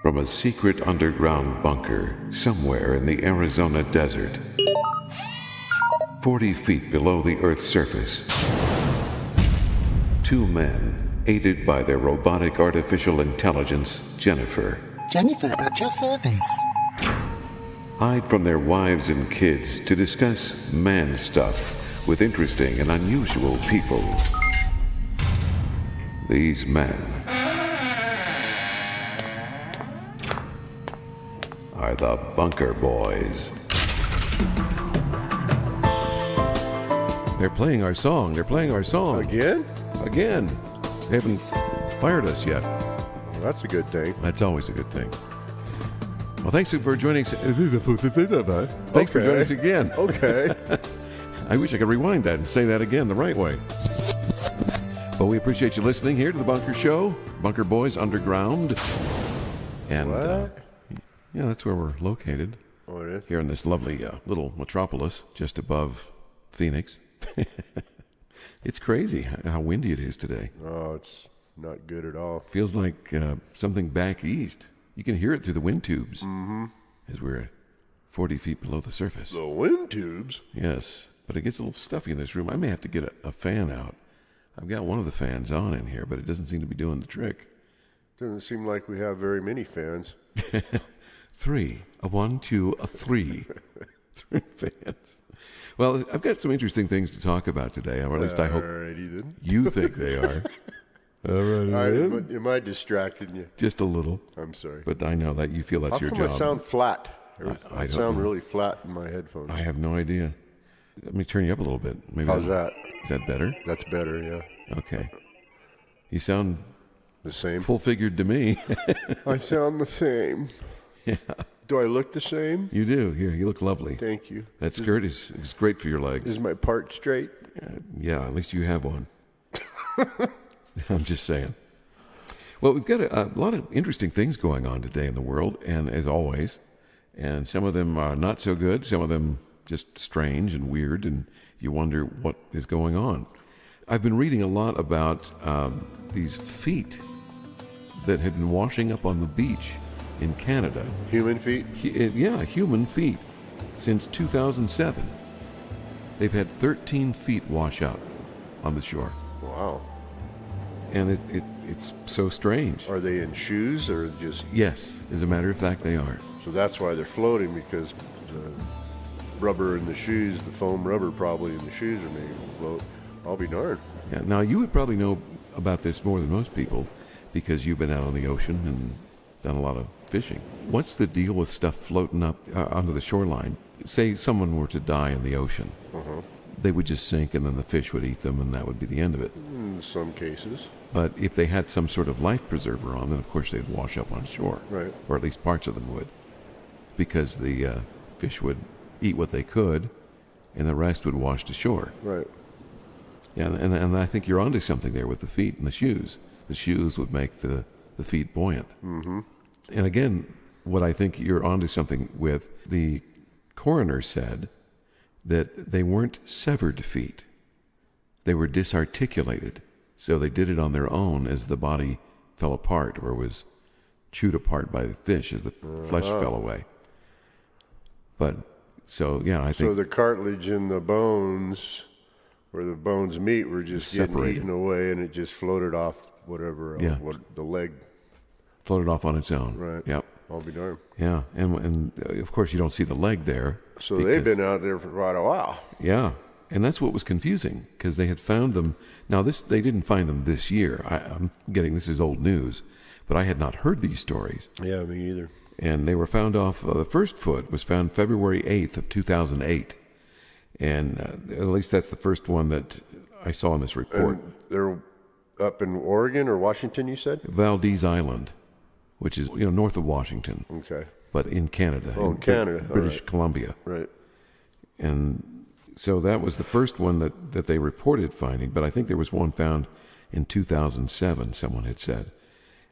from a secret underground bunker somewhere in the Arizona desert, 40 feet below the Earth's surface. Two men, aided by their robotic artificial intelligence, Jennifer, At your service. hide from their wives and kids to discuss man stuff with interesting and unusual people. These men are the Bunker Boys. They're playing our song. Again? Again. They haven't fired us yet. Well, that's a good thing. That's always a good thing. Well, thanks for joining us. Thanks for joining us again. Okay. I wish I could rewind that and say that again the right way. But we appreciate you listening here to the Bunker Show, Bunker Boys Underground. And yeah, that's where we're located. Oh, it is? Here in this lovely little metropolis just above Phoenix. It's crazy how windy it is today. Oh, it's not good at all. Feels like something back east. You can hear it through the wind tubes as we're 40 feet below the surface. The wind tubes? Yes, but it gets a little stuffy in this room. I may have to get a fan out. I've got one of the fans on in here, but it doesn't seem to be doing the trick. Doesn't seem like we have very many fans. 3. A 1, 2, a 3. 3 fans. Well, I've got some interesting things to talk about today, or at least I hope you think they are. Am I distracting you? Just a little. I'm sorry. But I know that you feel that's your job. How come I sound flat? I don't sound know. really flat in my headphones. I have no idea. Let me turn you up a little bit. Maybe How's that? Is that better? That's better, yeah. Okay. You sound the same. Full-figured to me. I sound the same. Yeah. Do I look the same? You do. Yeah, you look lovely. Thank you. That skirt is great for your legs. Is my part straight? Yeah, at least you have one. I'm just saying. Well, we've got a lot of interesting things going on today in the world, and as always, and some of them are not so good, some of them just strange and weird, and you wonder what is going on. I've been reading a lot about these feet that had been washing up on the beach in Canada. Human feet? Yeah, human feet. Since 2007. They've had 13 feet wash up on the shore. Wow. And it's so strange. Are they in shoes or just... Yes, as a matter of fact, they are. So that's why they're floating, because the rubber in the shoes, the foam rubber probably in the shoes are making them float. I'll be darned. Yeah, now, you would probably know about this more than most people because you've been out on the ocean and done a lot of fishing. What's the deal with stuff floating up onto the shoreline? Say someone were to die in the ocean. They would just sink and then the fish would eat them and that would be the end of it. In some cases. But if they had some sort of life preserver on, then of course they'd wash up on shore. Right. Or at least parts of them would. Because the fish would eat what they could and the rest would wash to shore. Right. Yeah, and I think you're onto something there with the feet and the shoes. The shoes would make the feet buoyant. Mm-hmm. And again, what I think you're onto something with, the coroner said that they weren't severed feet. They were disarticulated. So they did it on their own as the body fell apart or was chewed apart by the fish as the flesh fell away. But, so, yeah, I think... So the cartilage in the bones, where the bones meet, were just getting eaten away and it just floated off whatever, the leg... Floated off on its own. Right. Yep. I'll be darned. Yeah, and of course you don't see the leg there. So they've been out there for quite a while. Yeah, and that's what was confusing, because they had found them. Now, they didn't find them this year. I'm getting this is old news, but I had not heard these stories. Yeah, me either. And they were found off, the first foot was found February 8th of 2008. And at least that's the first one that I saw in this report. And they're up in Oregon or Washington, you said? Valdez Island, which is north of Washington. Okay. But in Canada. Oh, in Canada. British Columbia. Right. And so that was the first one that they reported finding, but I think there was one found in 2007, someone had said.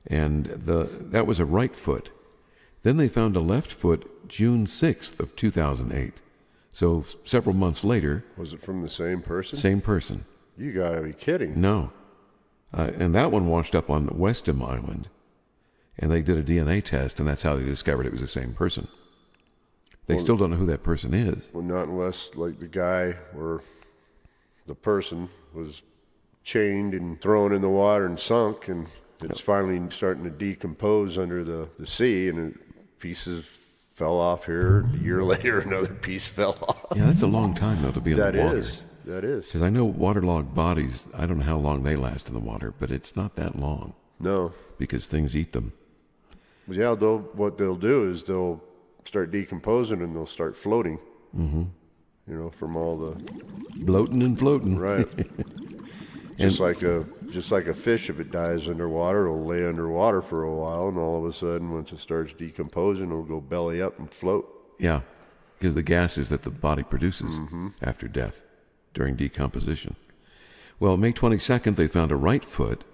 And that was a right foot. Then they found a left foot June 6th of 2008. So several months later. Was it from the same person? Same person. You gotta be kidding. No. And that one washed up on Westham Island. And they did a DNA test, and that's how they discovered it was the same person. They still don't know who that person is. Well, not unless, like, the guy or the person was chained and thrown in the water and sunk, and it's finally starting to decompose under the sea, and pieces fell off here. A year later, another piece fell off. Yeah, that's a long time, though, to be in the water. That is. Because I know waterlogged bodies, I don't know how long they last in the water, but it's not that long. No. Because things eat them. Yeah, what they'll do is they'll start decomposing and they'll start floating. Mm-hmm. You know, from all the bloating and floating. Right. just like a fish, if it dies underwater, it'll lay underwater for a while, and all of a sudden, once it starts decomposing, it'll go belly up and float. Yeah, because the gases that the body produces after death during decomposition. Well, May 22nd, they found a right foot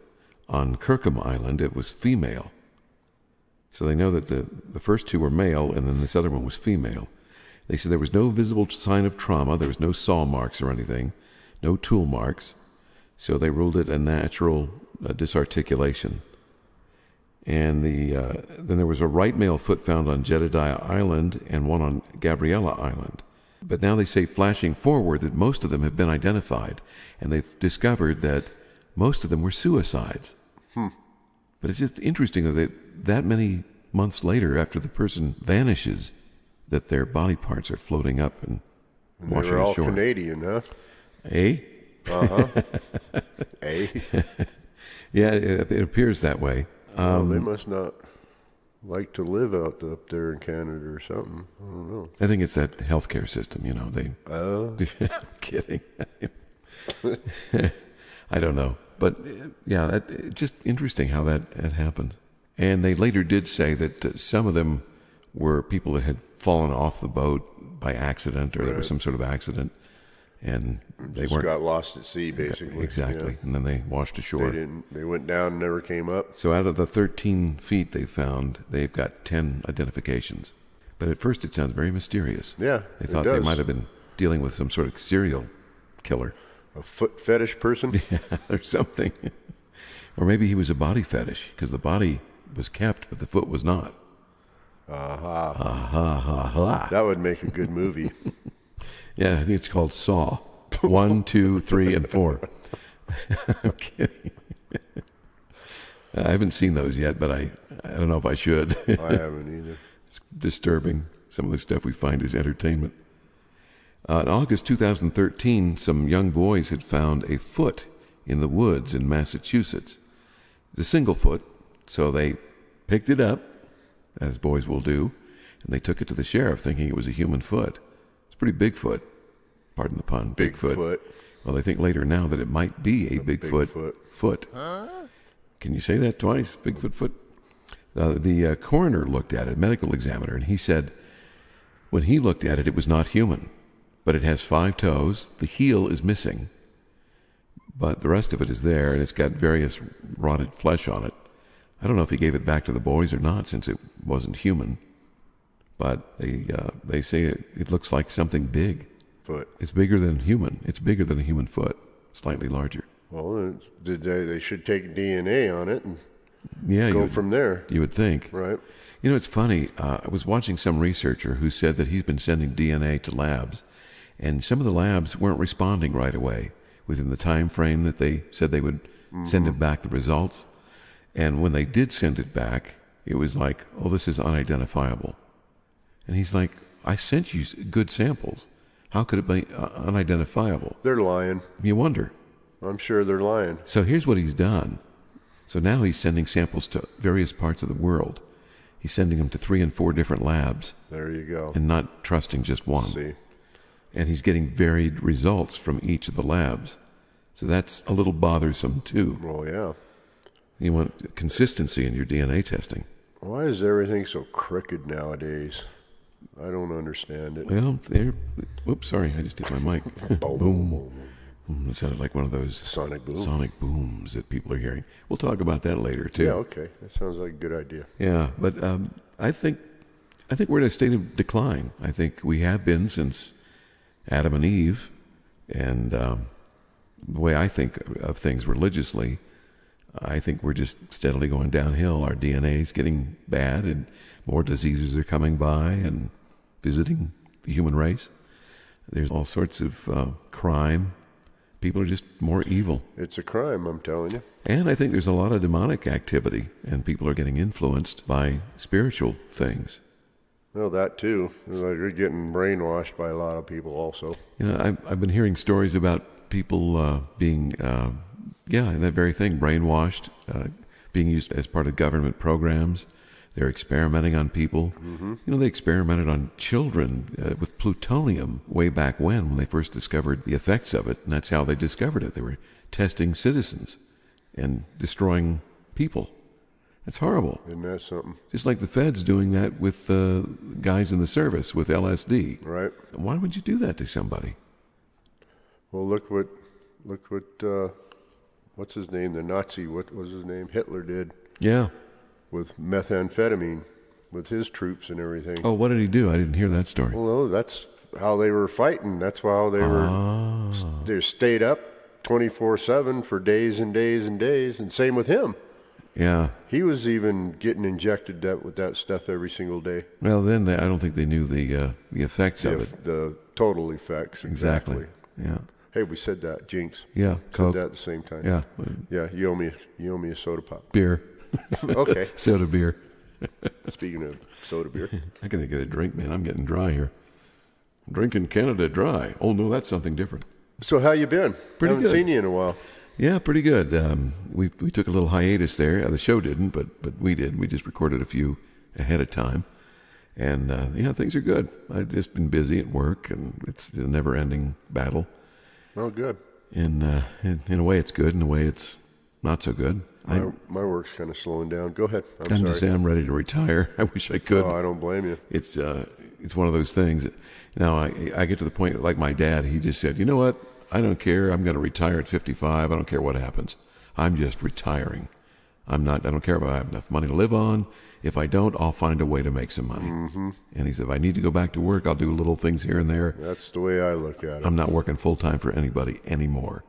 on Kirkham Island. It was female. So they know that the first two were male, and then this other one was female. They said there was no visible sign of trauma. There was no saw marks or anything, no tool marks. So they ruled it a natural disarticulation. And then there was a right male foot found on Jedediah Island and one on Gabriella Island. But now they say, flashing forward, that most of them have been identified, and they've discovered that most of them were suicides. But it's just interesting that many months later, after the person vanishes, that their body parts are floating up and washing ashore. They were all Canadian, huh? Eh? Uh-huh. Eh? Yeah, it appears that way. Well, they must not like to live up there in Canada or something. I don't know. I think it's that healthcare system, you know. Kidding. I don't know. But, yeah, it's just interesting how that happened. And they later did say that some of them were people that had fallen off the boat by accident, or there was some sort of accident, and they just got lost at sea, basically. Exactly. Yeah. And then they washed ashore. They went down and never came up. So out of the 13 feet they found, they've got 10 identifications. But at first it sounds very mysterious. Yeah, they thought they might have been dealing with some sort of serial killer. A foot fetish person? Yeah, or something. Or maybe he was a body fetish, because the body was kept, but the foot was not. Aha. Aha, ha, ha. That would make a good movie. Yeah, I think it's called Saw. 1, 2, 3, and 4. I'm kidding. I haven't seen those yet, but I don't know if I should. I haven't either. It's disturbing. Some of the stuff we find is entertainment. In August 2013, some young boys had found a foot in the woods in Massachusetts. It's a single foot, so they picked it up, as boys will do, and they took it to the sheriff thinking it was a human foot. It's a pretty big foot. Pardon the pun. Bigfoot. Well, they think later now that it might be a Bigfoot foot. Huh? Can you say that twice? Bigfoot foot? The coroner looked at it, medical examiner, and he said when he looked at it, it was not human. But it has 5 toes. The heel is missing. But the rest of it is there, and it's got various rotted flesh on it. I don't know if he gave it back to the boys or not, since it wasn't human. But they say it looks like something big. Foot. It's bigger than human. It's bigger than a human foot. Slightly larger. Well, they should take DNA on it and Yeah, go from there. You would think. Right. You know, it's funny. I was watching some researcher who said that he's been sending DNA to labs, and some of the labs weren't responding right away within the time frame that they said they would send it back the results. And when they did send it back, it was like, oh, this is unidentifiable. And he's like, I sent you good samples. How could it be unidentifiable? They're lying. You wonder. I'm sure they're lying. So here's what he's done. So now he's sending samples to various parts of the world. He's sending them to 3 and 4 different labs. There you go. And not trusting just one. See. And he's getting varied results from each of the labs. So that's a little bothersome, too. Well, yeah. You want consistency in your DNA testing. Why is everything so crooked nowadays? I don't understand it. Well, oops, sorry, I just hit my mic. Boom. It sounded like one of those sonic booms that people are hearing. We'll talk about that later, too. Yeah, okay. That sounds like a good idea. Yeah, but I think we're in a state of decline. I think we have been since Adam and Eve. And the way I think of things religiously, I think we're just steadily going downhill. Our DNA is getting bad, and more diseases are coming by and visiting the human race. There's all sorts of crime. People are just more evil. It's a crime, I'm telling you. And I think there's a lot of demonic activity, and people are getting influenced by spiritual things. Well, that too. You're getting brainwashed by a lot of people also. You know, I've been hearing stories about people being, that very thing, brainwashed, being used as part of government programs. They're experimenting on people. Mm-hmm. You know, they experimented on children with plutonium way back when they first discovered the effects of it, and that's how they discovered it. They were testing citizens and destroying people. That's horrible. Isn't that something? Just like the feds doing that with guys in the service with LSD. Right. Why would you do that to somebody? Well, look what, what's his name? The Nazi, what was his name? Hitler did. Yeah. With methamphetamine, with his troops and everything. Oh, what did he do? I didn't hear that story. Well, no, that's how they were fighting. That's how they were. They stayed up 24/7 for days and days and days. And same with him. Yeah. He was even getting injected with that stuff every single day. Well, then I don't think they knew the effects of it. The total effects. Exactly. Yeah. Hey, we said that, Jinx. Yeah. Coke. Said that at the same time. Yeah. Yeah. You owe me a soda pop. Beer. Okay. Soda beer. Speaking of soda beer. I gotta get a drink, man. I'm getting dry here. I'm drinking Canada Dry. Oh, no, that's something different. So how you been? Pretty Haven't good. seen you in a while. Yeah, pretty good. We took a little hiatus there. The show didn't, but we did. We just recorded a few ahead of time. And, things are good. I've just been busy at work, and it's a never-ending battle. Oh, good. And in a way, it's good. In a way, it's not so good. My work's kind of slowing down. Go ahead. I'm sorry. just saying I'm ready to retire. I wish I could. Oh, I don't blame you. It's one of those things. Now, I get to the point, like my dad, he just said, you know what? I don't care. I'm going to retire at 55. I don't care what happens. I'm just retiring. I don't care if I have enough money to live on. If I don't, I'll find a way to make some money. Mm-hmm. And he said, if I need to go back to work, I'll do little things here and there. That's the way I look at it. I'm not working full-time for anybody anymore.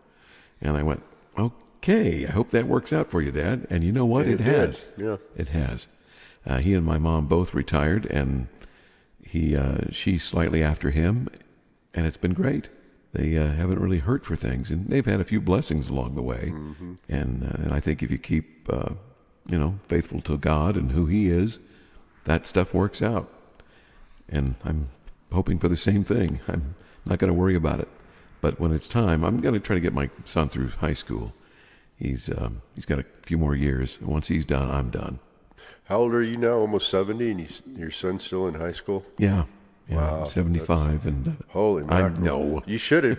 And I went, okay, I hope that works out for you, Dad. And you know what? It has. Yeah. It has. He and my mom both retired, and she slightly after him, and it's been great. They haven't really hurt for things, and they've had a few blessings along the way. Mm-hmm. And I think if you keep, faithful to God and who He is, that stuff works out. And I'm hoping for the same thing. I'm not going to worry about it. But when it's time, I'm going to try to get my son through high school. He's got a few more years. Once he's done, I'm done. How old are you now? Almost 70, and your son's still in high school? Yeah. Wow, 75. And holy mackerel. I know. You should have.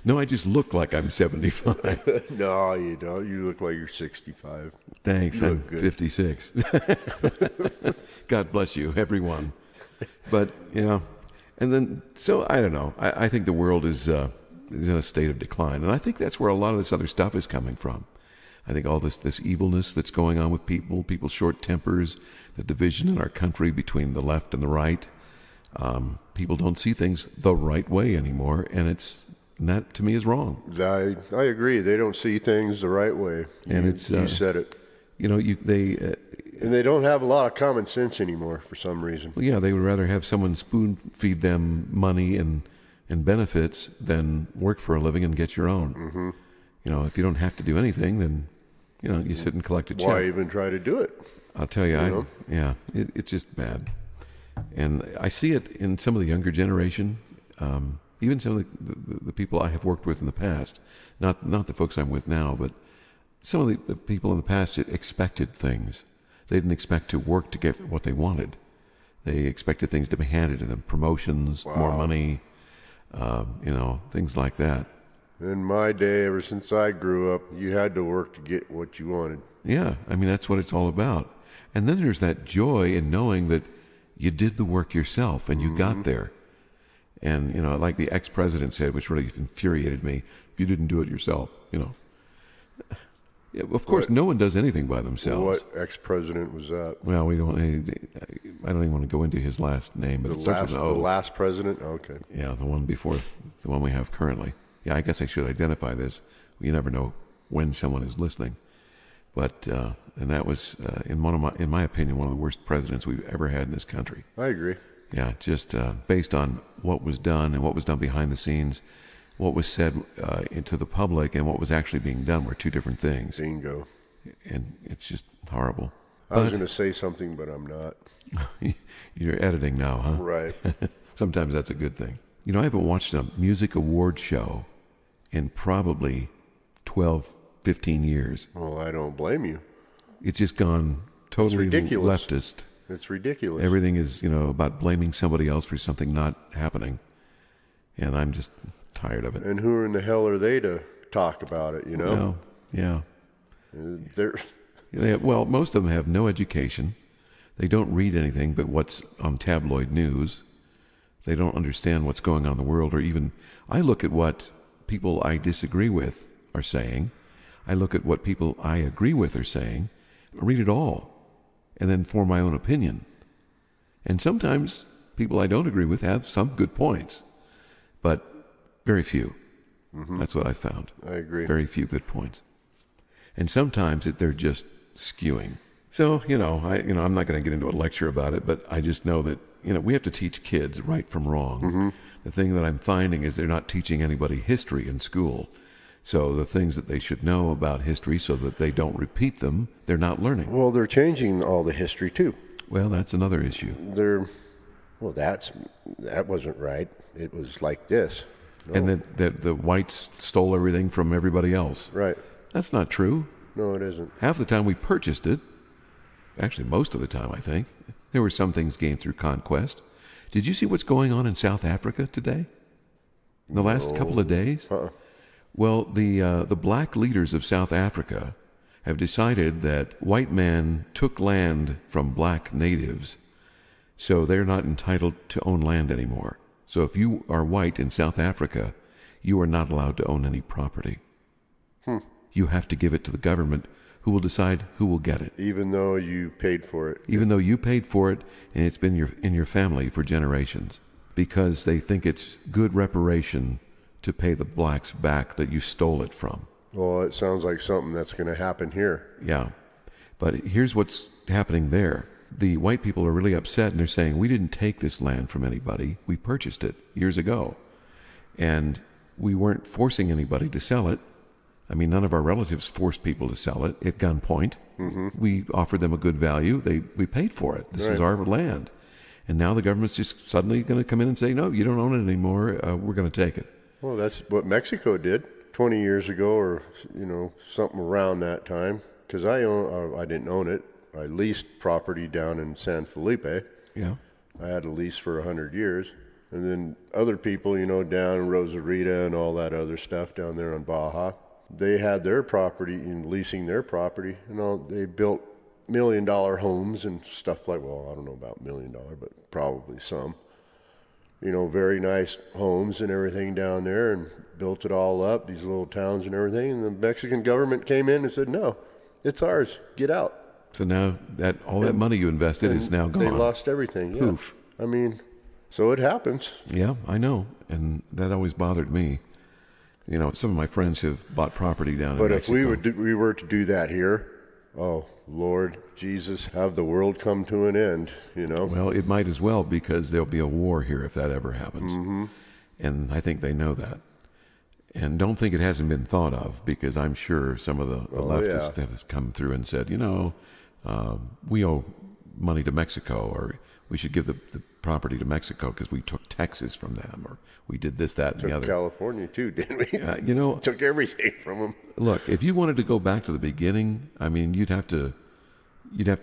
No, I just look like I'm 75. No, you don't. You look like you're 65. Thanks. I'm good. 56. God bless you, everyone. But, and then, so I don't know. I think the world is in a state of decline. And I think that's where a lot of this other stuff is coming from. I think all this evilness that's going on with people's short tempers, the division in our country between the left and the right. People don't see things the right way anymore, and that to me is wrong. I agree. They don't see things the right way. And you said it. And they don't have a lot of common sense anymore for some reason. Well, yeah, they would rather have someone spoon feed them money and benefits than work for a living and get your own. Mm-hmm. If you don't have to do anything, then you sit and collect a check. Why even try to do it? I'll tell you, it's just bad. And I see it in some of the younger generation, even some of the people I have worked with in the past, not the folks I'm with now, but some of the people in the past that expected things. They didn't expect to work to get what they wanted. They expected things to be handed to them, promotions, more money, things like that. In my day, ever since I grew up, you had to work to get what you wanted. Yeah, I mean, that's what it's all about. And then there's that joy in knowing that you did the work yourself and you got there. And, like the ex-president said, which really infuriated me, if you didn't do it yourself, Yeah, of course, no one does anything by themselves. What ex-president was that? Well, I don't even want to go into his last name, but it starts with an O. The last president? Okay. Yeah, the one before, the one we have currently. Yeah, I guess I should identify this. You never know when someone is listening. But and that was, in my opinion, one of the worst presidents we've ever had in this country. I agree. Yeah, just based on what was done and what was done behind the scenes, what was said into the public and what was actually being done were two different things. Bingo. And it's just horrible. I was going to say something, but I'm not. You're editing now, huh? Right. Sometimes that's a good thing. You know, I haven't watched a music award show in probably 12, 15 years. Well, I don't blame you. It's just gone totally ridiculous. leftist. It's ridiculous. Everything is, about blaming somebody else for something not happening. And I'm just tired of it. And who in the hell are they to talk about it, Well, yeah. They're... Well, most of them have no education. They don't read anything but what's on tabloid news. They don't understand what's going on in the world, or even, I look at what people I disagree with are saying. I look at what people I agree with are saying, read it all, and then form my own opinion. And sometimes people I don't agree with have some good points, but very few. Mm-hmm. That's what I found. I agree. Very few good points. And sometimes they're just skewing. So, I'm not going to get into a lecture about it, but I just know that, we have to teach kids right from wrong. Mm-hmm. The thing that I'm finding is they're not teaching anybody history in school. So the things that they should know about history so that they don't repeat them, they're not learning. Well, they're changing all the history, too. Well, that's another issue. That wasn't right. It was like this. No. And that the whites stole everything from everybody else. Right. That's not true. No, it isn't. Half the time we purchased it, actually most of the time, I think, there were some things gained through conquest. Did you see what's going on in South Africa today? In the last couple of days? Uh-uh. Well, the black leaders of South Africa have decided that white men took land from black natives, so they're not entitled to own land anymore. So if you are white in South Africa, you are not allowed to own any property. You have to give it to the government, who will decide who will get it. Even though you paid for it. Even though you paid for it, and it's been in your family for generations, because they think it's good reparation to pay the blacks back that you stole it from. Well, it sounds like something that's going to happen here. Yeah. But here's what's happening there. The white people are really upset, and they're saying, we didn't take this land from anybody. We purchased it years ago. And we weren't forcing anybody to sell it. I mean, none of our relatives forced people to sell it at gunpoint. Mm-hmm. We offered them a good value. We paid for it. This is our land. And now the government's just suddenly going to come in and say, no, you don't own it anymore. We're going to take it. Well, that's what Mexico did 20 years ago, or something around that time. Because I didn't own it. I leased property down in San Felipe. Yeah. I had a lease for 100 years. And then other people, down in Rosarita and all that other stuff down there on Baja, they had their property and leasing their property. They built $1 million homes and stuff like, well, I don't know about $1 million, but probably some. Very nice homes and everything down there, and built it all up, these little towns and everything. And the Mexican government came in and said, no, it's ours. Get out. So now all that money you invested is now gone. They lost everything. Yeah. Poof. I mean, so it happens. Yeah, I know. And that always bothered me. Some of my friends have bought property down in Mexico. But if we were to do that here, oh, Lord Jesus, have the world come to an end, Well, it might as well, because there'll be a war here if that ever happens. Mm-hmm. And I think they know that. And don't think it hasn't been thought of, because I'm sure some of the leftists have come through and said, we owe money to Mexico, or we should give the property to Mexico because we took Texas from them, or we did this, that, and the other. California too, didn't we? Took everything from them. Look, if you wanted to go back to the beginning, I mean, you'd have to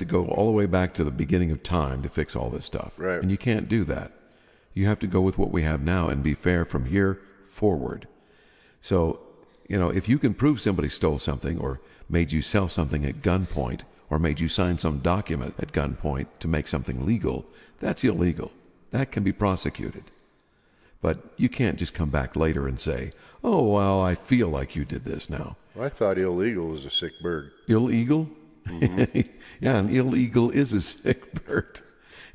go all the way back to the beginning of time to fix all this stuff. Right. And you can't do that. You have to go with what we have now and be fair from here forward. So, if you can prove somebody stole something, or made you sell something at gunpoint, or made you sign some document at gunpoint to make something legal, that's illegal. That can be prosecuted. But you can't just come back later and say, oh, well, I feel like you did this now. I thought illegal was a sick bird. Illegal? Mm-hmm. Yeah, an illegal is a sick bird.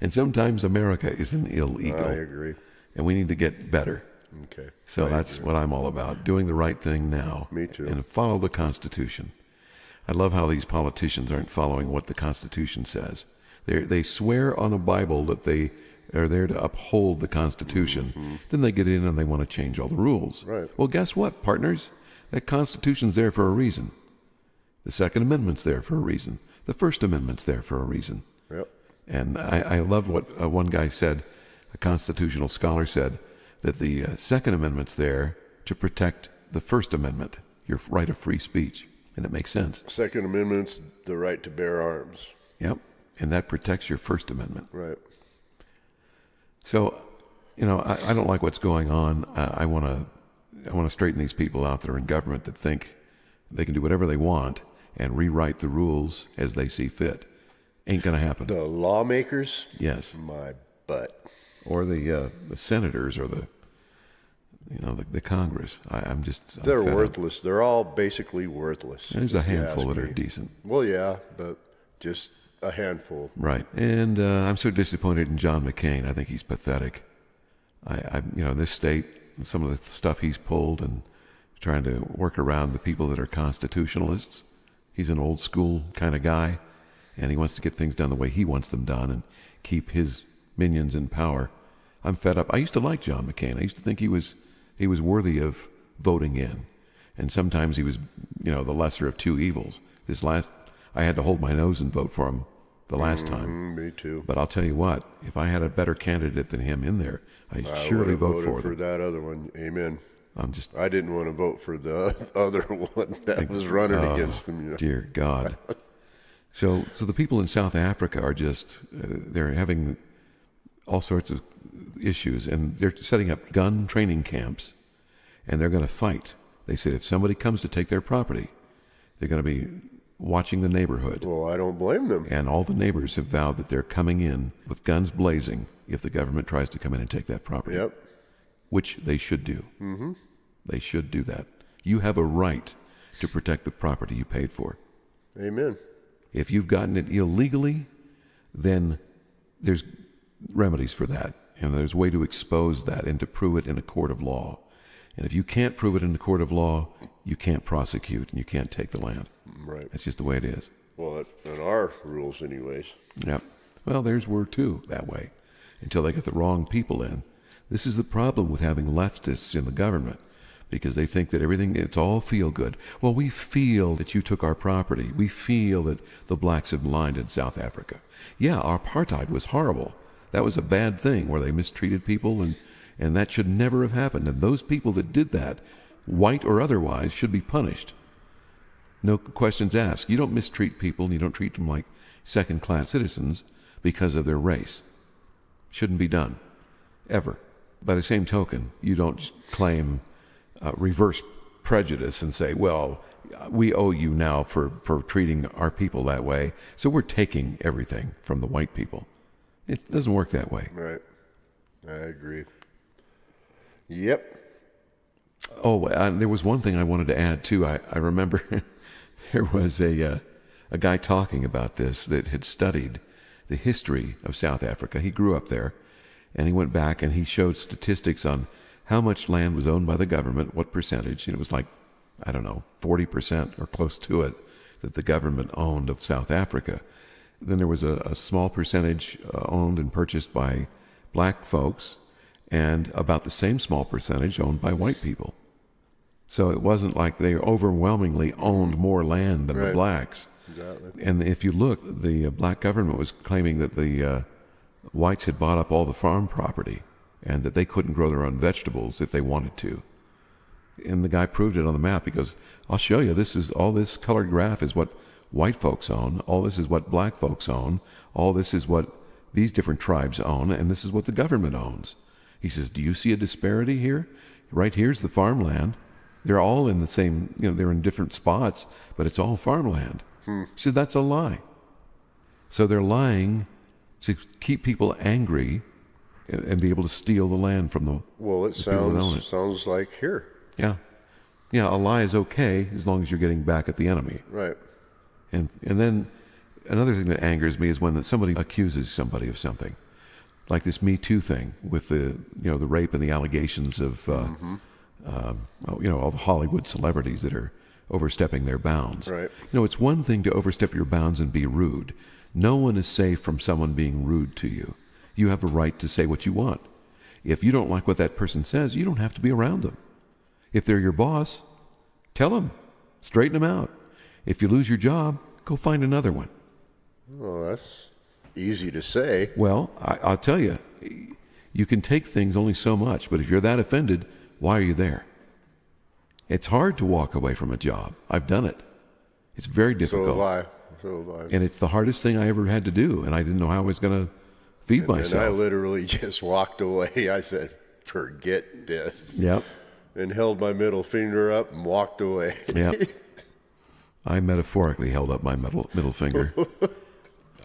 And sometimes America is an illegal. I agree. And we need to get better. Okay. So that's what I'm all about, doing the right thing now. Me too. And follow the Constitution. I love how these politicians aren't following what the Constitution says. They swear on a Bible that they are there to uphold the Constitution. Then they get in and they want to change all the rules. Right. Well, guess what, partners? That Constitution's there for a reason. The Second Amendment's there for a reason. The First Amendment's there for a reason. Yep. And I love what one guy said, a constitutional scholar said, that the Second Amendment's there to protect the First Amendment, your right of free speech. And it makes sense. Second Amendment's the right to bear arms. Yep. And that protects your First Amendment. Right. So, I don't like what's going on. I want to straighten these people out that are in government that think they can do whatever they want and rewrite the rules as they see fit. Ain't going to happen. The lawmakers? Yes. My butt. Or the senators or the Congress. I'm They're fed up. worthless. They're all basically worthless. There's a if you handful ask that are me. decent. Well, yeah, but just a handful. Right. And I'm so disappointed in John McCain. I think he's pathetic. This state, some of the stuff he's pulled and trying to work around the people that are constitutionalists. He's an old school kind of guy, and he wants to get things done the way he wants them done and keep his minions in power. I'm fed up. I used to like John McCain. I used to think he was worthy of voting in. And sometimes he was, the lesser of two evils. I had to hold my nose and vote for him the last time. Me too. But I'll tell you what, if I had a better candidate than him in there, I'd surely would've vote voted for them. that other one. Amen. I I didn't want to vote for the other one that was running against him. Dear God. So the people in South Africa are just, they're having all sorts of issues, and they're setting up gun training camps, and they're going to fight. They said if somebody comes to take their property, they're going to be watching the neighborhood. Well, I don't blame them. And all the neighbors have vowed that they're coming in with guns blazing if the government tries to come in and take that property. Yep. Which they should do. Mm-hmm. They should do that. You have a right to protect the property you paid for. Amen. If you've gotten it illegally, then there's remedies for that. And there's a way to expose that and to prove it in a court of law. And if you can't prove it in the court of law, you can't prosecute and you can't take the land. Right. That's just the way it is. Well, in our rules anyways. Yep. Well, theirs were too that way until they get the wrong people in. This is the problem with having leftists in the government, because they think that it's all feel good. Well, we feel that you took our property. We feel that the blacks have lied in South Africa. Yeah, apartheid was horrible. That was a bad thing where they mistreated people, and that should never have happened. And those people that did that, white or otherwise, should be punished. No questions asked. You don't mistreat people and you don't treat them like second-class citizens because of their race. Shouldn't be done. Ever. By the same token, you don't claim reverse prejudice and say, well, we owe you now for treating our people that way, so we're taking everything from the white people. It doesn't work that way. Right. I agree. Yep. Oh, there was one thing I wanted to add, too. I remember there was a guy talking about this that had studied the history of South Africa. He grew up there, and he went back and he showed statistics on how much land was owned by the government, what percentage. And it was like, 40% or close to it that the government owned of South Africa. Then there was a small percentage owned and purchased by black folks, and about the same small percentage owned by white people. So it wasn't like they overwhelmingly owned more land than the blacks. Exactly. And if you look, the black government was claiming that the whites had bought up all the farm property and that they couldn't grow their own vegetables if they wanted to. And the guy proved it on the map. He goes, I'll show you. All this colored graph is what white folks own. All this is what black folks own. All this is what these different tribes own. And this is what the government owns. He says, do you see a disparity here? Right here's the farmland. They're all in the same, they're in different spots, but it's all farmland. He said, that's a lie. So they're lying to keep people angry and be able to steal the land from the people that own it. Sounds like here. Yeah. Yeah, a lie is okay as long as you're getting back at the enemy. Right. And then another thing that angers me is when somebody accuses somebody of something. like this Me Too thing with the the rape and the allegations of all the Hollywood celebrities that are overstepping their bounds. Right. It's one thing to overstep your bounds and be rude. No one is safe from someone being rude to you. You have a right to say what you want. If you don't like what that person says, you don't have to be around them. If they're your boss, tell them. Straighten them out. If you lose your job, go find another one. Well, that's easy to say. Well, I'll tell you, you can take things only so much, but if you're that offended, why are you there? It's hard to walk away from a job. I've done it. It's very difficult. So have I. And it's the hardest thing I ever had to do, and I didn't know how I was going to feed myself. And I literally just walked away. I said, forget this. Yep. And held my middle finger up and walked away. Yep. I metaphorically held up my middle finger.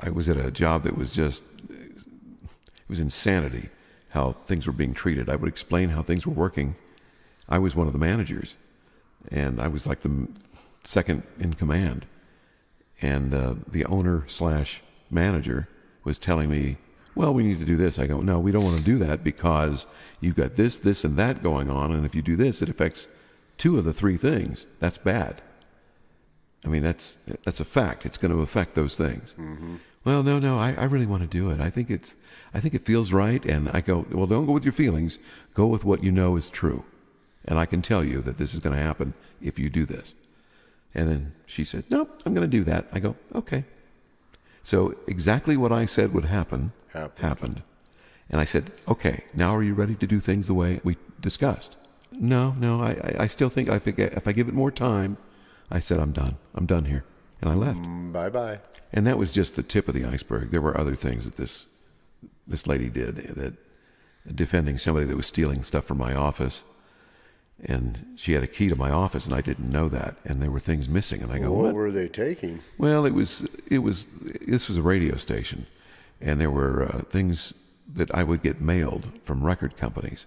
I was at a job that was just, it was insanity how things were being treated. I would explain how things were working. I was one of the managers, and I was like the second in command. And the owner/manager was telling me, well, we need to do this. I go, no, we don't want to do that because you've got this, this, and that going on, and if you do this, it affects 2 of the 3 things. That's bad. I mean, that's a fact. It's going to affect those things. Mm-hmm. Well, no, I really want to do it. I think it feels right. And I go, well, don't go with your feelings. Go with what you know is true. And I can tell you that this is going to happen if you do this. And then she said, no, I'm going to do that. I go, okay. So exactly what I said would happen happened. And I said, okay, now are you ready to do things the way we discussed? No, I still think if I give it more time, I said, I'm done. I'm done here. And I left. Bye-bye. And that was just the tip of the iceberg. There were other things that this lady did, that defending somebody that was stealing stuff from my office. And she had a key to my office, and I didn't know that. And there were things missing. And I go, what were they taking? Well, this was a radio station. And there were things that I would get mailed from record companies.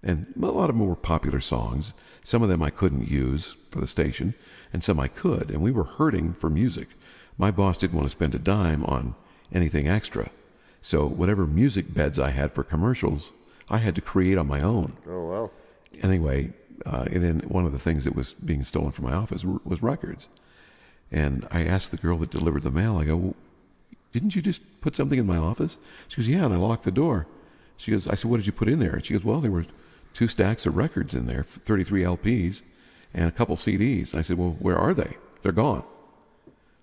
And a lot of them were popular songs. Some of them I couldn't use for the station, and some I could. And we were hurting for music. My boss didn't want to spend a dime on anything extra. So whatever music beds I had for commercials, I had to create on my own. Oh, wow. Anyway, and then one of the things that was being stolen from my office was records. And I asked the girl that delivered the mail, I go, well, didn't you just put something in my office? She goes, yeah, and I locked the door. She goes, I said, what did you put in there? And she goes, well, there were 2 stacks of records in there, 33 LPs, and a couple CDs. I said, well, where are they? They're gone.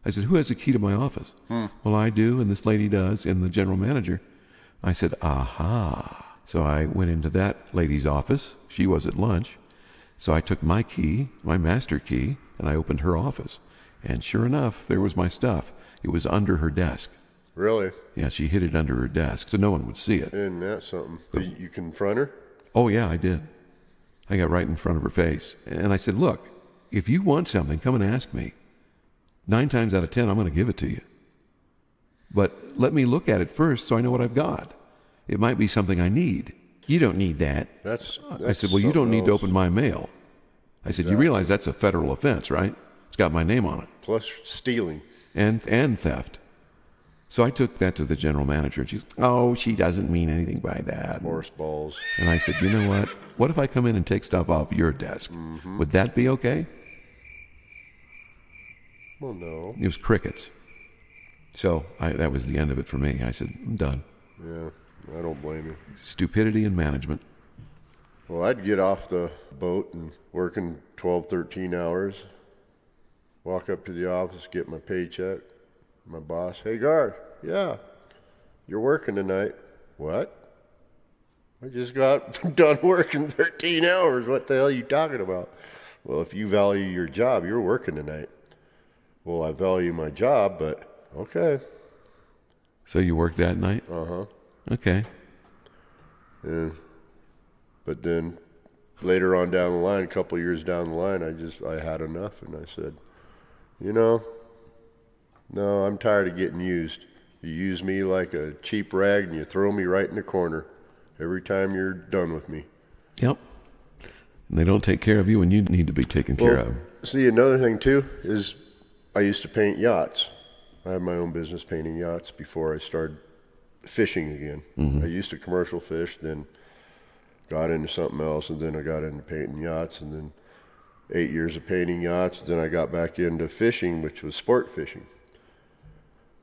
I said, who has the key to my office? Well, I do, and this lady does, and the general manager. I said, aha. So I went into that lady's office. She was at lunch. So I took my key, my master key, and I opened her office. And sure enough, there was my stuff. It was under her desk. Really? Yeah, she hid it under her desk, so no one would see it. Isn't that something? You confront her? Oh, yeah, I did. I got right in front of her face. And I said, look, if you want something, come and ask me. 9 times out of 10, I'm going to give it to you. But let me look at it first so I know what I've got. It might be something I need. You don't need that. I said, well, you don't need to open my mail. I said, you realize that's a federal offense, right? It's got my name on it. Plus stealing. And theft. So I took that to the general manager, and she's, oh, she doesn't mean anything by that. Horse balls. And I said, you know what? What if I come in and take stuff off your desk? Mm-hmm. Would that be okay? Well, no. It was crickets. So that was the end of it for me. I said, I'm done. Yeah, I don't blame you. Stupidity in management. Well, I'd get off the boat and working 12, 13 hours, walk up to the office, get my paycheck. My boss, hey, Garth, yeah, you're working tonight. What? I just got done working 13 hours. What the hell are you talking about? Well, if you value your job, you're working tonight. Well, I value my job, but okay. So you worked that night? Uh-huh. Okay. But then later on down the line, a couple of years down the line, I had enough, and I said, no, I'm tired of getting used. You use me like a cheap rag, and you throw me right in the corner every time you're done with me. Yep. And they don't take care of you when you need to be taken care of. See, another thing, too, is I used to paint yachts. I had my own business painting yachts before I started fishing again. I used to commercial fish, then got into something else, and then I got into painting yachts, and then 8 years of painting yachts. Then I got back into fishing, which was sport fishing.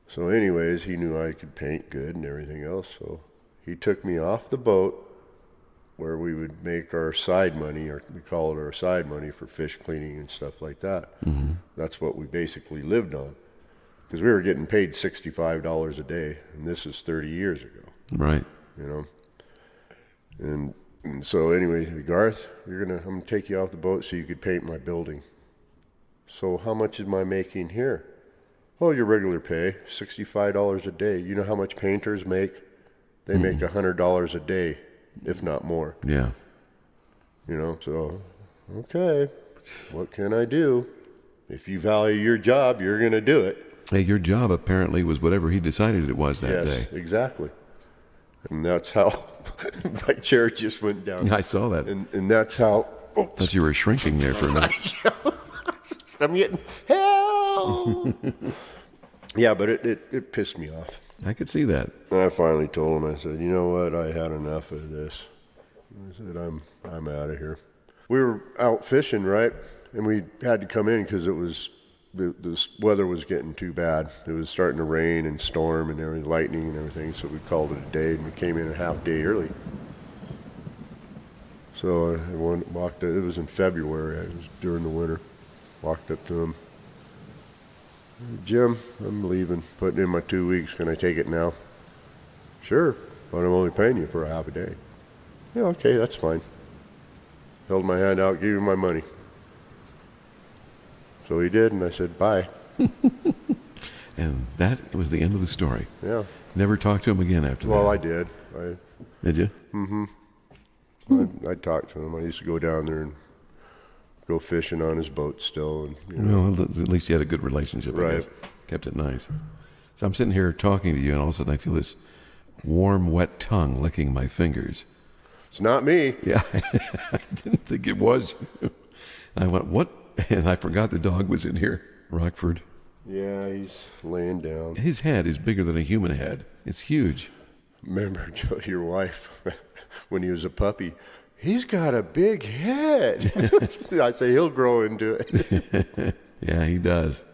So anyways, he knew I could paint good and everything else, so he took me off the boat where we would make our side money, or we call it our side money, for fish cleaning and stuff like that. That's what we basically lived on, because we were getting paid $65 a day, and this is 30 years ago. Right. You know. And so anyway, Garth, I'm gonna take you off the boat so you could paint my building. So how much am I making here? Oh, your regular pay, $65 a day. You know how much painters make? They make $100 a day, if not more. Yeah. You know, so, okay, what can I do? If you value your job, you're going to do it. Hey, your job apparently was whatever he decided it was that day. Yes, exactly. And that's how my chair just went down. I saw that. And that's how... Thought you were shrinking there for a minute. I'm getting help. Yeah, but it pissed me off. I could see that. And I finally told him, I said, you know what, I had enough of this. I said, I'm out of here. We were out fishing, right? And we had to come in because this weather was getting too bad. It was starting to rain and storm and everything, lightning and everything, so we called it a day, and we came in a half day early. So I walked, it was in February, it was during the winter. Walked up to him. Jim, I'm leaving, putting in my 2 weeks. Can I take it now? Sure, but I'm only paying you for a half a day. Yeah, okay, that's fine. Held my hand out, gave him my money. So he did, and I said, bye. And that was the end of the story. Yeah. Never talked to him again after that. Well, I did. Did you? I talked to him. I used to go down there and go fishing on his boat still. And, you know. Well, at least you had a good relationship, I guess. Kept it nice. So I'm sitting here talking to you, and all of a sudden I feel this warm, wet tongue licking my fingers. It's not me. Yeah, I didn't think it was you. I went, what? And I forgot the dog was in here. Rockford. Yeah, he's laying down. His head is bigger than a human head. It's huge. Remember, Joe, your wife, when he was a puppy, he's got a big head. I say he'll grow into it. Yeah, he does.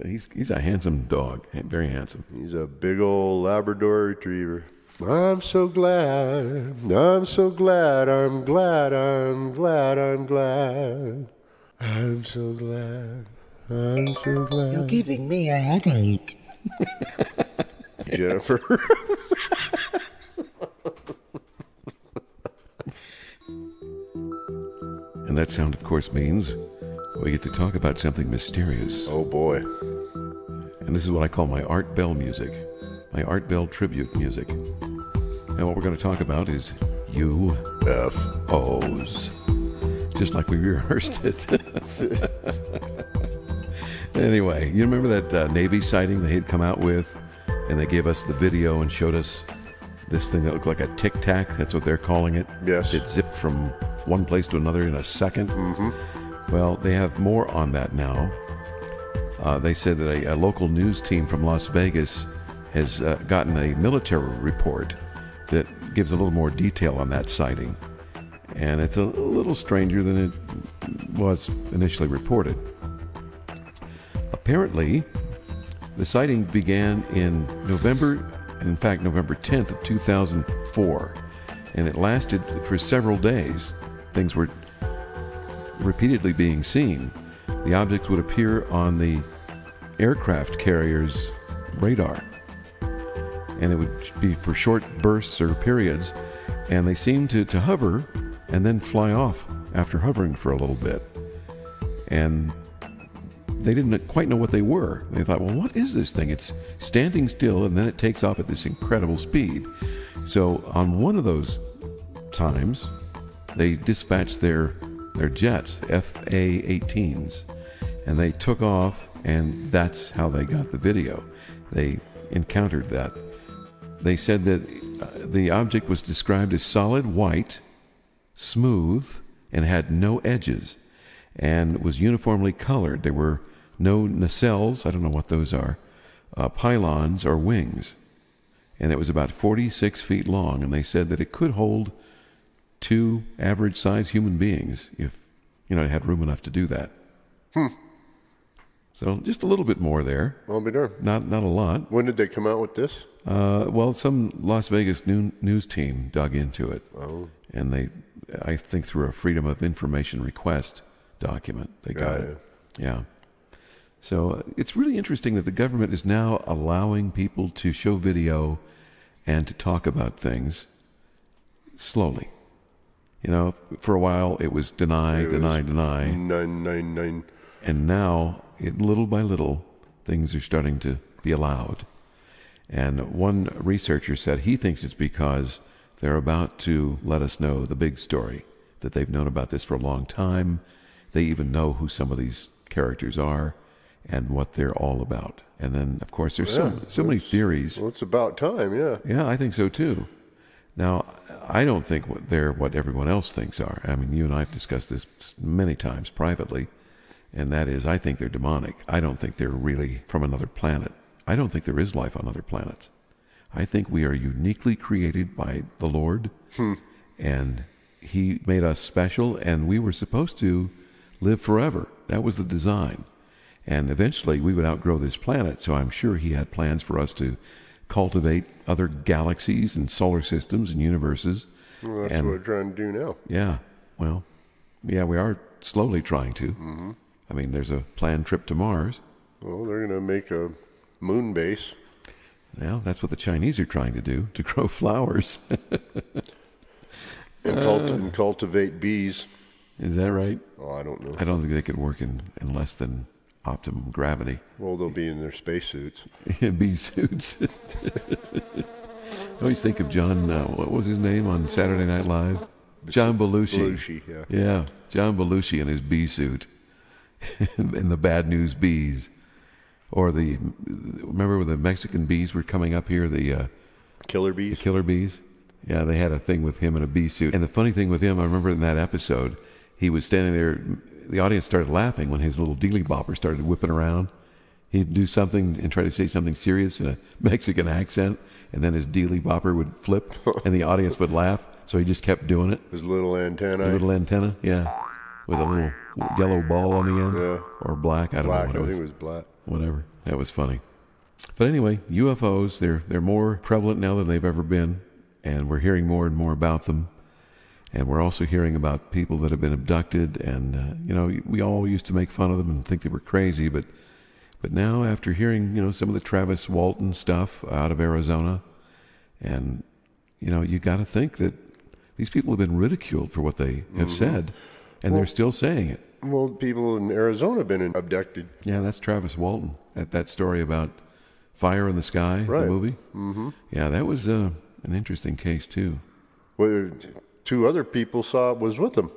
He's a handsome dog. Very handsome. He's a big old Labrador retriever. I'm so glad. I'm so glad. I'm glad. I'm glad. I'm glad. I'm so glad. I'm so glad. You're giving me a headache. Jennifer. And that sound, of course, means we get to talk about something mysterious. Oh, boy. And this is what I call my Art Bell music, my Art Bell tribute music. And what we're going to talk about is UFOs, just like we rehearsed it. Anyway, you remember that Navy sighting they had come out with, and they gave us the video and showed us this thing that looked like a Tic Tac? That's what they're calling it. Yes. It zipped from one place to another in a second. Mm-hmm. Well, they have more on that now. They said that a local news team from Las Vegas has gotten a military report that gives a little more detail on that sighting. And it's a little stranger than it was initially reported. Apparently, the sighting began in November 10th of 2004, and it lasted for several days. Things were repeatedly being seen. The objects would appear on the aircraft carrier's radar, and it would be for short bursts or periods, and they seemed to hover and then fly off after hovering for a little bit. And they didn't quite know what they were. They thought, well, what is this thing? It's standing still, and then it takes off at this incredible speed. So on one of those times, they dispatched their jets, FA-18s, and they took off, and that's how they got the video. They encountered that. They said that the object was described as solid white, smooth, and had no edges, and was uniformly colored. There were no nacelles, I don't know what those are, pylons or wings. and it was about 46 feet long, and they said that it could hold 2 average-sized human beings if, it had room enough to do that. So just a little bit more there. I'll be darned. Not a lot. When did they come out with this? Well, some Las Vegas news team dug into it. Oh. And they, I think through a Freedom of Information request document, they got it. Yeah. So it's really interesting that the government is now allowing people to show video and to talk about things slowly. For a while it was deny. Nine. And now, little by little, things are starting to be allowed. And one researcher said he thinks it's because they're about to let us know the big story, that they've known about this for a long time. They even know who some of these characters are and what they're all about. And then, of course, there's so many theories. Well, it's about time, yeah. Yeah, I think so too. Now, I don't think they're what everyone else thinks are. I mean, you and I have discussed this many times privately, and that is, I think they're demonic. I don't think they're really from another planet. I don't think there is life on other planets. I think we are uniquely created by the Lord, and He made us special, and we were supposed to live forever. That was the design. And eventually we would outgrow this planet, so I'm sure He had plans for us to cultivate other galaxies and solar systems and universes. Well, that's what we're trying to do now. Yeah. Well, yeah, we are slowly trying to. Mm-hmm. I mean, there's a planned trip to Mars. Well, they're going to make a moon base. Well, that's what the Chinese are trying to do, to grow flowers. and cultivate bees. Is that right? Oh, I don't know. I don't think they could work in less than optimum gravity. Well, they'll be in their spacesuits. Bee suits. I always think of John, what was his name on Saturday Night Live? John Belushi. Belushi, yeah. Yeah, John Belushi in his bee suit. And the Bad News Bees. Or remember when the Mexican bees were coming up here, the Killer bees? The killer bees? Yeah, they had a thing with him in a bee suit. And the funny thing with him, I remember in that episode, he was standing there, the audience started laughing when his little dealy bopper started whipping around. He'd do something and try to say something serious in a Mexican accent, and then his dealy bopper would flip, and the audience would laugh, so he just kept doing it. His little antenna. The little antenna, yeah. With a little yellow ball on the end. Yeah. Or black, I don't know what it was. I think it was black. Whatever. That was funny. But anyway, UFOs, they're more prevalent now than they've ever been, and we're hearing more and more about them. And we're also hearing about people that have been abducted, and we all used to make fun of them and think they were crazy, but now after hearing some of the Travis Walton stuff out of Arizona, and you got to think that these people have been ridiculed for what they have said, and they're still saying it. Well, people in Arizona have been abducted. Yeah, that's Travis Walton. That story about Fire in the Sky, right. The movie. Mm-hmm. Yeah, that was an interesting case too. Well, 2 other people was with them.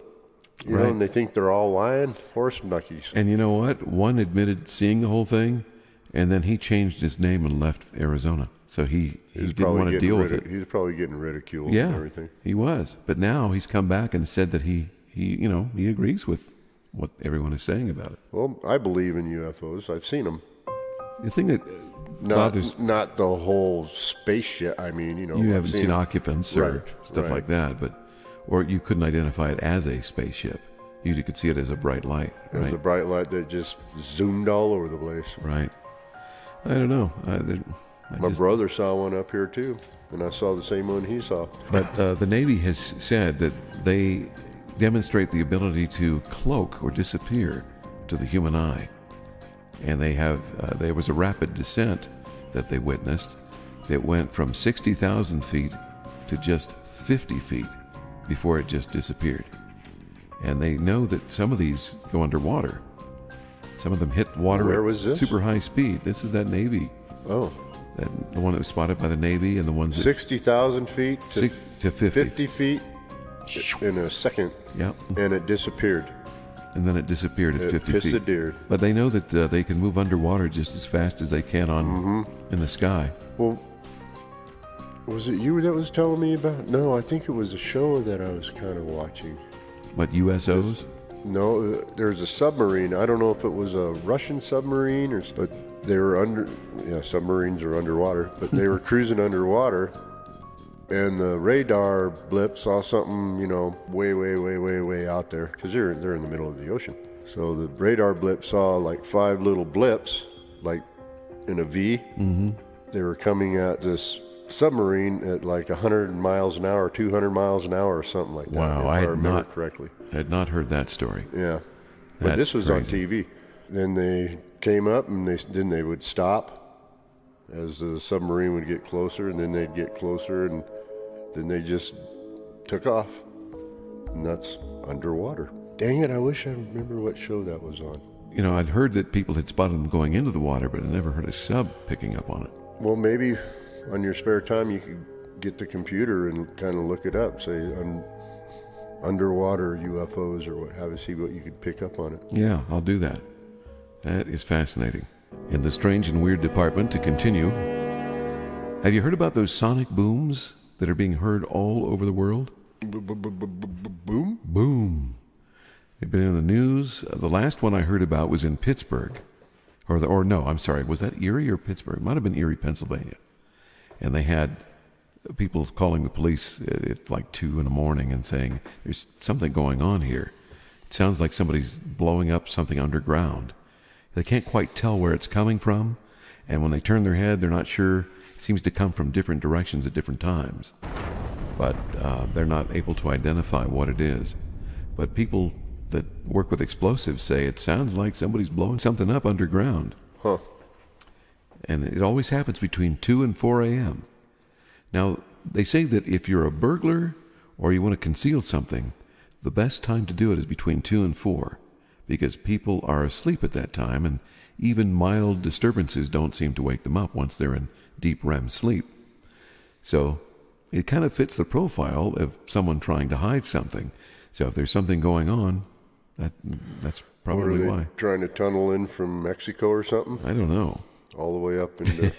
Right. And they think they're all lying, horse knuckies. And you know what? One admitted seeing the whole thing, and then he changed his name and left Arizona. So he didn't want to deal with it. He was probably getting ridiculed and everything. He was. But now he's come back and said that he agrees with what everyone is saying about it. Well, I believe in UFOs. I've seen them. The thing that bothers... Not the whole spaceship. I mean, You haven't seen occupants or stuff right. like that, or you couldn't identify it as a spaceship. You could see it as a bright light, right? It was a bright light that just zoomed all over the place. Right. I don't know. My brother saw one up here too, and I saw the same one he saw. But the Navy has said that they demonstrate the ability to cloak or disappear to the human eye. And there was a rapid descent that they witnessed that went from 60,000 feet to just 50 feet before it just disappeared. And they know that some of these go underwater. Some of them hit water Where at was this? super high speed. This is that Navy. Oh. The one that was spotted by the Navy, and the ones that 60,000 feet to 50. 50 feet in a second. Yep. And it disappeared. And then it disappeared at 50 feet. Disappeared. But they know that they can move underwater just as fast as they can in the sky. Well, was it you that was telling me about? No, I think it was a show that I was kind of watching. What, USOs? No, there's a submarine. I don't know if it was a Russian submarine but they were submarines are underwater, but they were cruising underwater, and the radar blip saw something, way out there, because they're in the middle of the ocean. So the radar blip saw like 5 little blips, like in a V. Mm-hmm. They were coming at this submarine at like 100 miles an hour, 200 miles an hour, or something like that. Wow, if I remember correctly. I had not heard that story. Yeah, but this was crazy. on TV. Then they came up, and then they would stop as the submarine would get closer, and then they'd get closer, and then they just took off. And that's underwater. Dang it, I wish I remember what show that was on. I'd heard that people had spotted them going into the water, but I never heard a sub picking up on it. Well, maybe on your spare time you could get the computer and kind of look it up, say underwater UFOs or what have you, see what you could pick up on it. Yeah, I'll do that. That is fascinating. In the strange and weird department, to continue, have you heard about those sonic booms that are being heard all over the world? Boom? Boom. They've been in the news. The last one I heard about was in Pittsburgh. Was that Erie or Pittsburgh? It might have been Erie, Pennsylvania. And they had people calling the police at like 2 in the morning and saying, there's something going on here. It sounds like somebody's blowing up something underground. They can't quite tell where it's coming from, and when they turn their head, they're not sure. It seems to come from different directions at different times. But they're not able to identify what it is. But people that work with explosives say it sounds like somebody's blowing something up underground. Huh. And it always happens between 2 and 4 a.m. Now, they say that if you're a burglar or you want to conceal something, the best time to do it is between 2 and 4, because people are asleep at that time, and even mild disturbances don't seem to wake them up once they're in deep REM sleep. So it kind of fits the profile of someone trying to hide something. So if there's something going on, that's probably What are they why. trying to tunnel in from Mexico or something? I don't know. All the way up into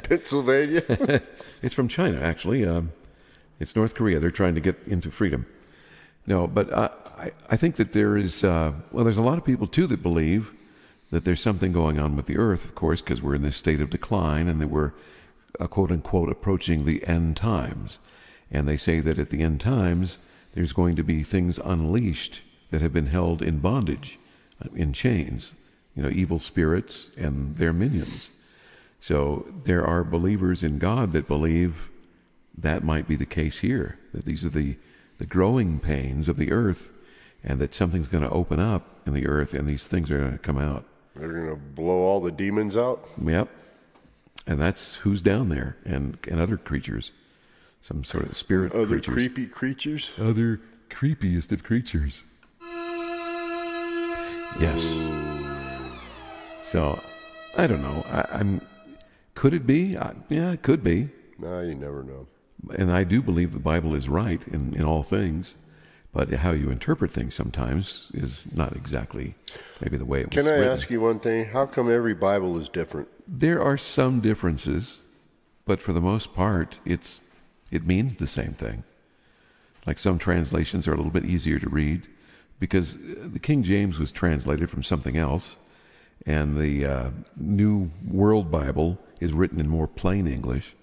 Pennsylvania? It's from China, actually. It's North Korea. They're trying to get into freedom. No, but I think that there is, there's a lot of people, too, that believe that there's something going on with the earth, of course, because we're in this state of decline and that we're, quote-unquote, approaching the end times. And they say that at the end times, there's going to be things unleashed that have been held in bondage, in chains, evil spirits and their minions. So there are believers in God that believe that might be the case here, that these are the growing pains of the earth, and that something's going to open up in the earth and these things are going to come out. They're going to blow all the demons out? Yep. And that's who's down there, and other creatures, some sort of spirit Other creatures. creepy creatures? Other creepiest of creatures. Yes. So, I don't know. Could it be? Yeah, it could be. No, you never know. And I do believe the Bible is right in all things, but how you interpret things sometimes is not exactly maybe the way it was Can I written. ask you one thing? How come every Bible is different? There are some differences, but for the most part, it means the same thing. Like some translations are a little bit easier to read, because the King James was translated from something else, and the New World Bible is written in more plain English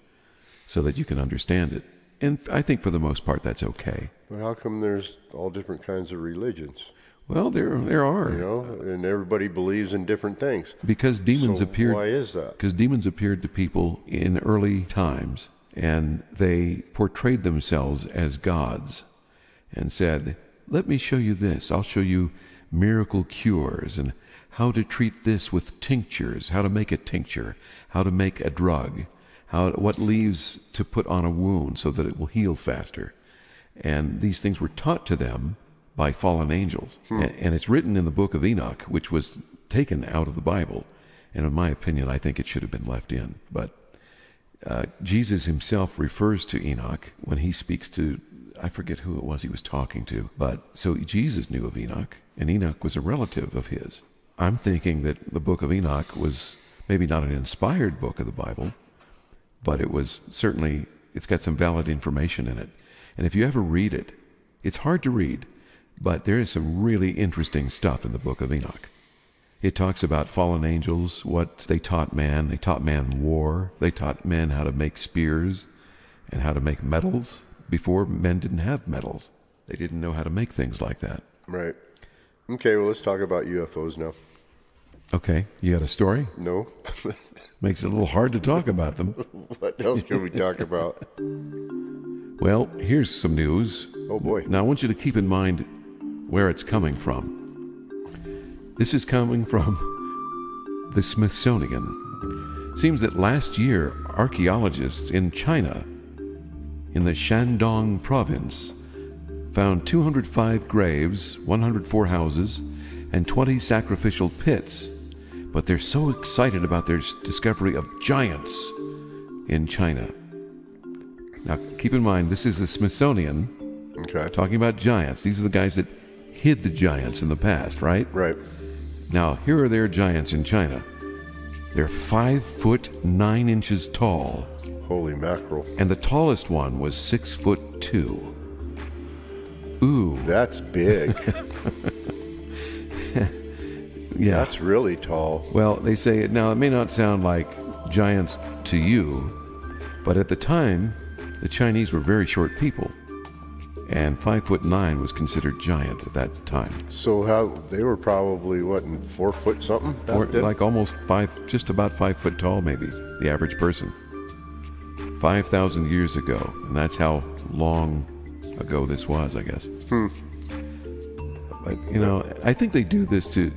so that you can understand it. And I think for the most part that's okay. But how come there's all different kinds of religions? Well, there are. And everybody believes in different things. Because demons So appeared. why is that? Because demons appeared to people in early times, and they portrayed themselves as gods and said, let me show you this. I'll show you miracle cures and how to treat this with tinctures, how to make a tincture, how to make a drug, what leaves to put on a wound so that it will heal faster. And these things were taught to them by fallen angels. And it's written in the book of Enoch, which was taken out of the Bible. And in my opinion, I think it should have been left in. But Jesus himself refers to Enoch when he speaks to, I forget who it was he was talking to. But so Jesus knew of Enoch, and Enoch was a relative of his. I'm thinking that the book of Enoch was maybe not an inspired book of the Bible, but it was certainly, it's got some valid information in it. And if you ever read it, it's hard to read, But there is some really interesting stuff in the book of Enoch. It talks about fallen angels, what they taught man. They taught man war. They taught men how to make spears and how to make metals. Before, men didn't have metals. They didn't know how to make things like that. Right. Okay, well, let's talk about UFOs now. Okay, you got a story? No. Makes it a little hard to talk about them. What else can we talk about? Well, here's some news. Oh, boy. Now, I want you to keep in mind where it's coming from. This is coming from the Smithsonian. Seems that last year, archaeologists in China, in the Shandong province, found 205 graves, 104 houses, and 20 sacrificial pits. But they're so excited about their discovery of giants in China. Now, keep in mind, this is the Smithsonian. Okay. Talking about giants. These are the guys that hid the giants in the past, right? Right. Now, here are their giants in China. They're 5 foot 9 inches tall. Holy mackerel. And the tallest one was 6 foot 2. Ooh. That's big. Yeah. That's really tall. Well, they say, now it may not sound like giants to you, but at the time, the Chinese were very short people. And 5 foot 9 was considered giant at that time. So how they were probably what, 4 foot something? Or like almost 5, just about 5 foot tall, maybe, the average person. 5,000 years ago, and that's how long ago this was, I guess. But you know, I think they do this to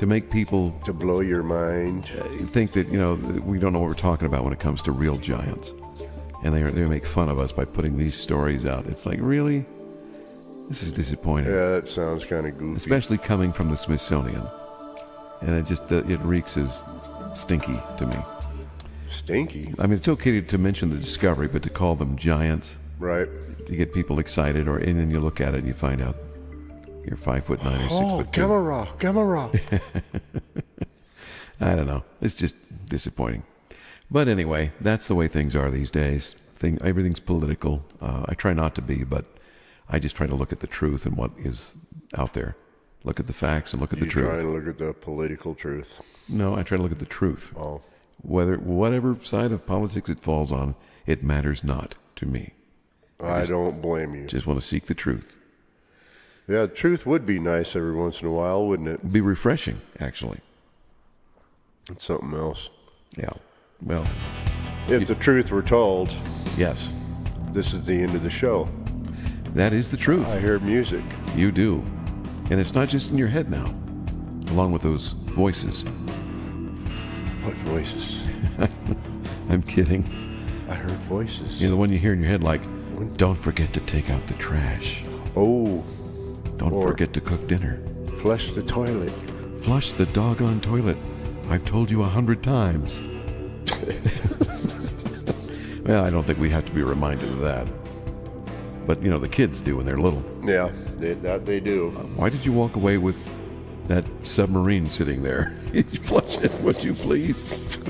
make people to blow your mind. think that that we don't know what we're talking about when it comes to real giants. And they make fun of us by putting these stories out. It's like, really? This is disappointing. Yeah, that sounds kind of goofy. Especially coming from the Smithsonian. And it just, it reeks as stinky to me. Stinky? I mean, it's okay to mention the discovery, but to call them giants. Right. To get people excited, and then you look at it and you find out you're 5 foot 9 or 6 foot 2. camera. I don't know. It's just disappointing. But anyway, that's the way things are these days. Everything's political. I try not to be, but I just try to look at the truth and what is out there. Look at the facts and look at the truth. You try to look at the political truth. No, I try to look at the truth. Oh. Whatever side of politics it falls on, it matters not to me. I don't blame you. Just want to seek the truth. Yeah, the truth would be nice every once in a while, wouldn't it? It'd be refreshing, actually. It's something else. Yeah. Well, if the truth were told, yes, this is the end of the show. That is the truth. I hear music. You do. And it's not just in your head now, along with those voices. What voices? I'm kidding. I heard voices. The one you hear in your head, like, don't forget to take out the trash. Oh. Don't forget to cook dinner. Flush the toilet. Flush the doggone toilet. I've told you 100 times. Well, I don't think we have to be reminded of that. But, the kids do when they're little. Yeah, they do. Why did you walk away with that submarine sitting there? Flush it, would you please?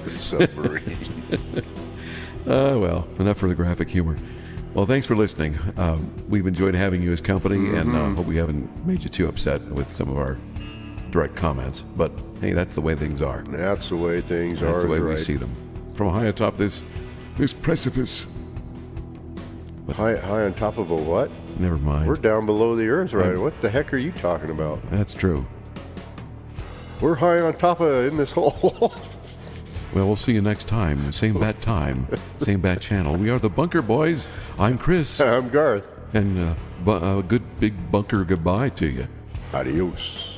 Submarine. Well, enough for the graphic humor. Well, thanks for listening. We've enjoyed having you as company, and hope we haven't made you too upset with some of our direct comments. But, hey, that's the way things are. That's the way things are. That's the way we right. see them. From high atop this precipice. High on top of a what? Never mind. We're down below the earth, right? What the heck are you talking about? That's true. We're high on top of in this hole. Well, we'll see you next time. Same bat time, same bat channel. We are the Bunker Boys. I'm Chris. I'm Garth. And a good big bunker goodbye to you. Adios.